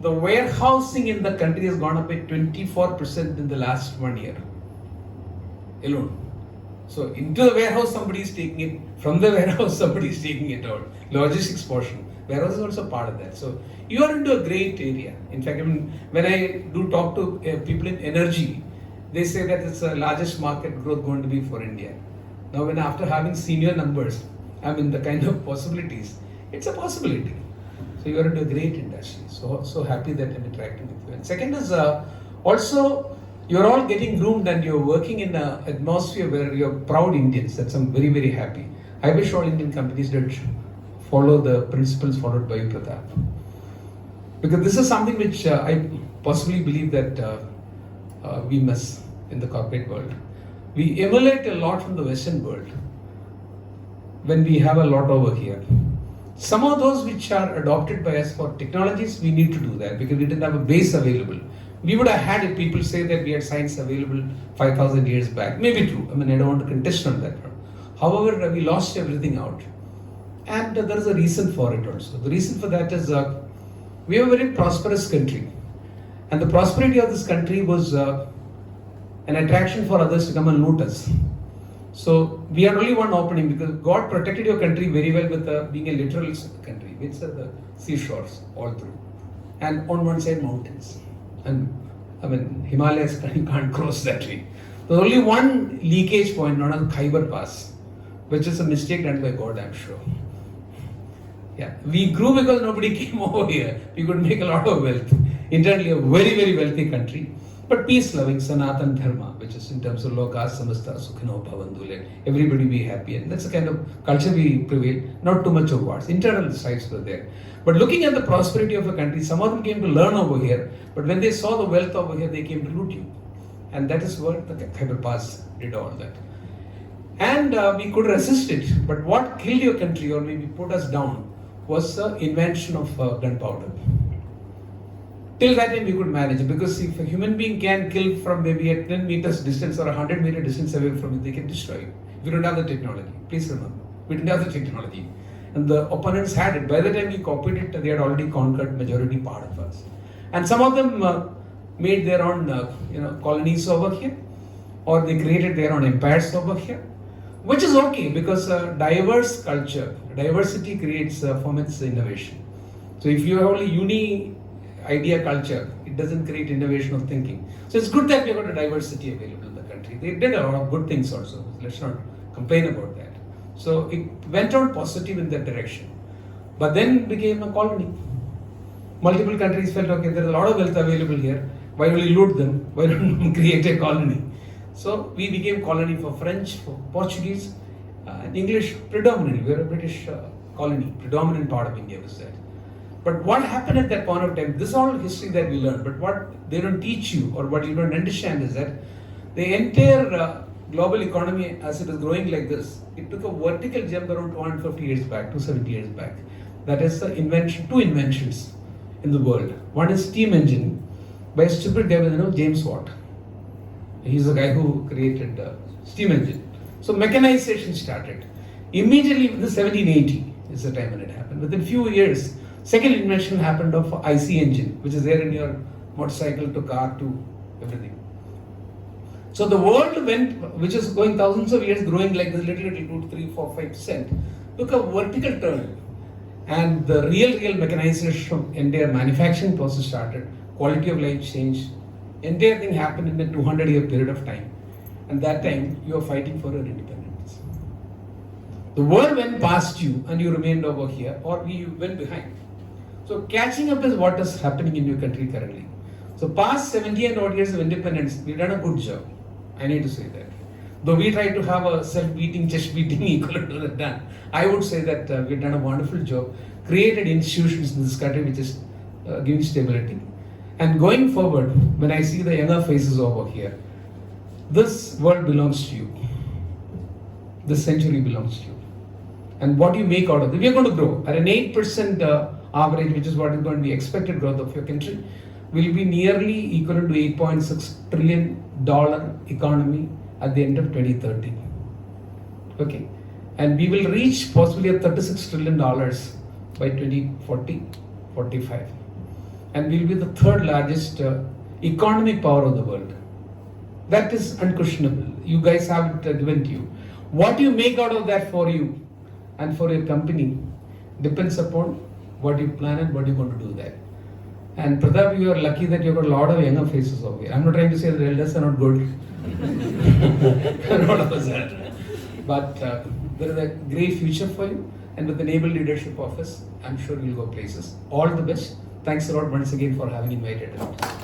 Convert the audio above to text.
the warehousing in the country has gone up by 24% in the last 1 year alone. So into the warehouse somebody is taking it, from the warehouse somebody is taking it out. Logistics portion. Warehouse is also part of that. So you are into a great area. In fact, when I do talk to people in energy, they say that it's the largest market growth going to be for India. Now when after having senior numbers, the kind of possibilities, it's a possibility. So you are into a great industry. So happy that I'm interacting with you. And second is also you're all getting groomed and you're working in an atmosphere where you're proud Indians. That's I'm very, very happy. I wish all Indian companies did follow the principles followed by Pratap. Because this is something which I possibly believe that we miss in the corporate world. We emulate a lot from the Western world when we have a lot over here. Some of those which are adopted by us for technologies, we need to do that because we didn't have a base available. We would have had it. People say that we had science available 5,000 years back. Maybe true. I don't want to contest on that one. However, we lost everything out. And there is a reason for it also. The reason for that is we are a very prosperous country. And the prosperity of this country was an attraction for others to come and loot us. So we had only one opening because God protected your country very well with being a literal country. It's the seashores all through. And on one side mountains. And Himalayas, you can't cross that way. There's only one leakage point, known as Khyber Pass, which is a mistake done by God, I'm sure. Yeah, we grew because nobody came over here. We could make a lot of wealth. Internally, a very, very wealthy country. But peace-loving, Sanatan Dharma, which is in terms of Loka Samasta Sukhino Bhavantu, let everybody be happy. And that's the kind of culture we prevail, not too much of wars. Internal strides were there. But looking at the prosperity of a country, some of them came to learn over here. But when they saw the wealth over here, they came to loot you. And that is what the Khyber Pass did all that. And we could resist it. But what killed your country or maybe put us down was the invention of gunpowder. Till that time we could manage it because if a human being can kill from maybe at 10 meters distance or 100 meter distance away from it, they can destroy you. We don't have the technology. Please remember, we didn't have the technology. And the opponents had it. By the time we copied it, they had already conquered majority part of us. And some of them made their own colonies over here, or they created their own empires over here, which is okay because diverse culture, diversity creates foments innovation. So if you have only idea culture, it doesn't create innovation of thinking. So it's good that we got a diversity available in the country. They did a lot of good things also. Let's not complain about that. So it went on positive in that direction. But then it became a colony. Multiple countries felt, okay, there's a lot of wealth available here. Why only loot them? Why don't we create a colony? So we became colony for French, for Portuguese, and English predominantly. We were a British colony. Predominant part of India was that. But what happened at that point of time, this is all history that we learn, but what they don't teach you or what you don't understand is that the entire global economy as it is growing like this, it took a vertical jump around 250 years back, 270 years back. That is the invention, two inventions in the world. One is steam engine by a stupid guy by the name of James Watt. He's the guy who created the steam engine. So mechanization started. Immediately within 1780 is the time when it happened. Within few years, second invention happened of IC engine, which is there in your motorcycle to car to everything. So the world went, which is going thousands of years, growing like this little 2, 3, 4, 5%, took a vertical turn. And the real mechanization of entire manufacturing process started. Quality of life changed. Entire thing happened in a 200-year period of time. And that time, you are fighting for your independence. The world went past you and you remained over here, or we went behind. So catching up is what is happening in your country currently. So past 70 and odd years of independence, we've done a good job. I need to say that. Though we try to have a self-beating, chest-beating equivalent to that, I would say that we've done a wonderful job, created institutions in this country which is giving stability. And going forward, when I see the younger faces over here, this world belongs to you. This century belongs to you. And what you make out of it, we are going to grow at an 8% average, which is what is going to be expected growth of your country, will be nearly equivalent to $8.6 trillion economy at the end of 2030. Okay, and we will reach possibly a $36 trillion by 2040, 45. and we'll be the third largest economic power of the world. That is unquestionable. You guys have it given to you. What you make out of that for you and for your company depends upon what you plan and what you're going to do there. And Pratap, you are lucky that you've got a lot of younger faces over here. I'm not trying to say that elders are not good. Not of us are. But there is a great future for you. And with the able leadership of us, I'm sure you'll go places. All the best. Thanks a lot once again for having invited us.